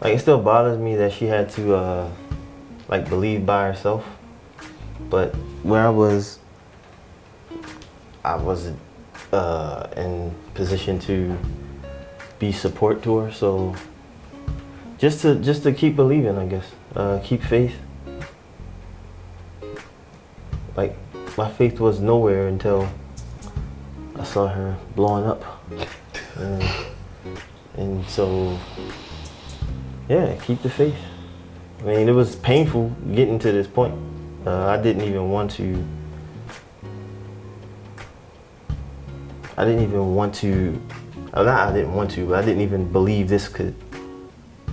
Like, it still bothers me that she had to like believe by herself. But where I wasn't in position to be support to her. So just to keep believing, I guess. Keep faith. Like, my faith was nowhere until I saw her blowing up. And so, yeah, keep the faith. I mean, it was painful getting to this point. I didn't even want to. I didn't even believe this could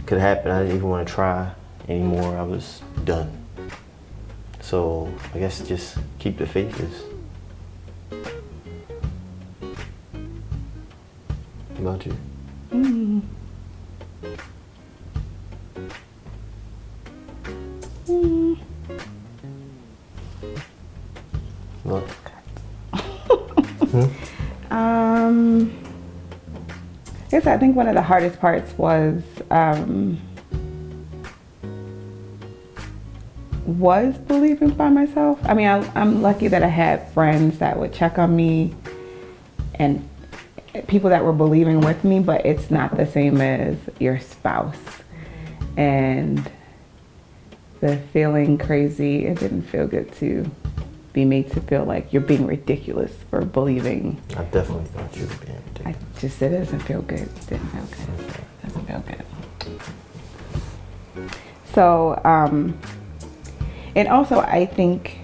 happen. I didn't even want to try anymore. I was done. So I guess just keep the faith is. What about you? Mm. Mm. What? I guess I think one of the hardest parts was believing by myself. I mean, I'm lucky that I had friends that would check on me and people that were believing with me, but it's not the same as your spouse. And the feeling crazy, it didn't feel good to be made to feel like you're being ridiculous for believing. I definitely thought you were being ridiculous. It doesn't feel good. It didn't feel good. It doesn't feel good. So, and also I think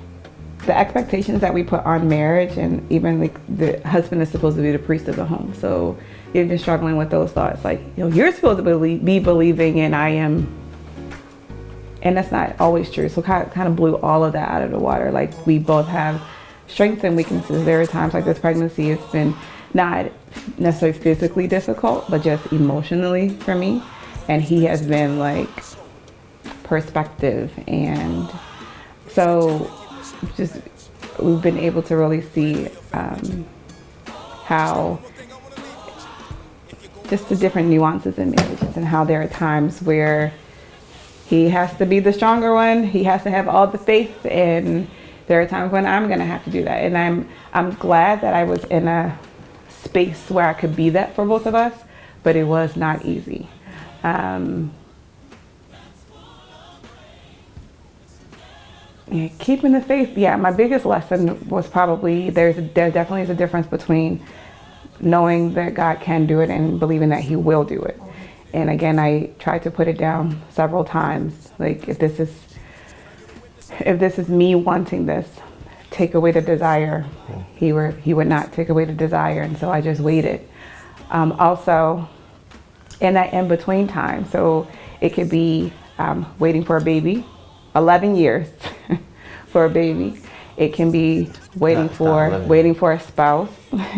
the expectations that we put on marriage, and even like the husband is supposed to be the priest of the home. So you've been struggling with those thoughts, like, you're supposed to be believing and I am. And that's not always true. So kind of blew all of that out of the water. Like, we both have strengths and weaknesses. There are times like this pregnancy has been not necessarily physically difficult, but just emotionally for me. And he has been like perspective. And so just we've been able to really see how just the different nuances in marriages, and how there are times where he has to be the stronger one. He has to have all the faith, and there are times when I'm gonna have to do that. And I'm glad that I was in a space where I could be that for both of us, but it was not easy. Yeah, keeping the faith. Yeah, my biggest lesson was probably there definitely is a difference between knowing that God can do it and believing that He will do it. And again, I tried to put it down several times. Like, if this is me wanting this, take away the desire. He would not take away the desire, and so I just waited. Also, in that in between time, so it could be waiting for a baby, 11 years for a baby. It can be waiting for a spouse.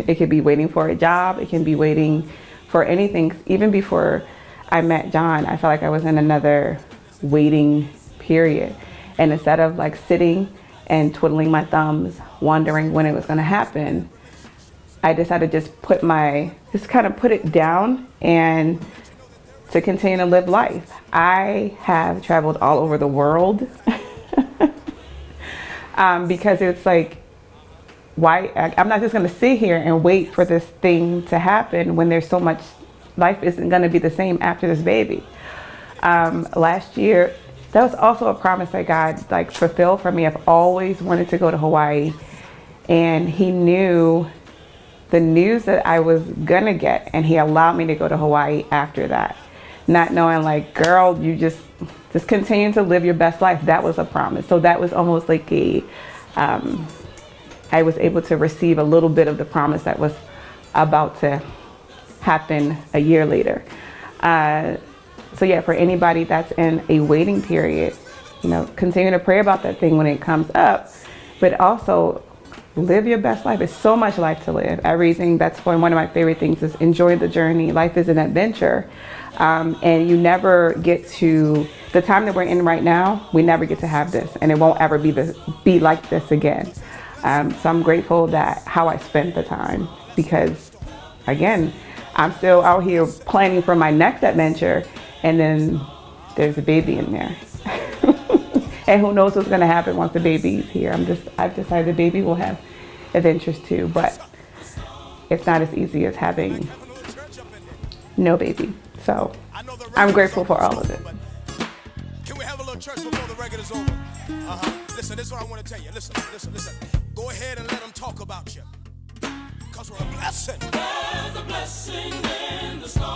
It could be waiting for a job. It can be waiting for anything. Even before I met John, I felt like I was in another waiting period. And instead of like sitting and twiddling my thumbs, wondering when it was going to happen, I decided to just put it down and to continue to live life. I have traveled all over the world because it's like, why? I'm not just going to sit here and wait for this thing to happen when there's so much. Life isn't going to be the same after this baby. Last year, that was also a promise that God like fulfilled for me. I've always wanted to go to Hawaii, and He knew the news that I was gonna get, and He allowed me to go to Hawaii after that, not knowing like, girl, you just continue to live your best life. That was a promise. So that was almost like I was able to receive a little bit of the promise that was about to happen a year later. So yeah, for anybody that's in a waiting period, continue to pray about that thing when it comes up, but also live your best life. It's so much life to live. Everything, that's one of my favorite things, is enjoy the journey. Life is an adventure. And you never get to, the time that we're in right now, we never get to have this, and it won't ever be like this again. So I'm grateful that how I spent the time, because again, I'm still out here planning for my next adventure, and then there's a baby in there. And who knows what's gonna happen once the baby's here. I've decided the baby will have adventures too, but it's not as easy as having no baby. So I'm grateful for all of it. Can we have a little church before the record is over? Listen, this is what I want to tell you. Listen. Go ahead and let them talk about you. Because we're a blessing. There's a blessing in the storm.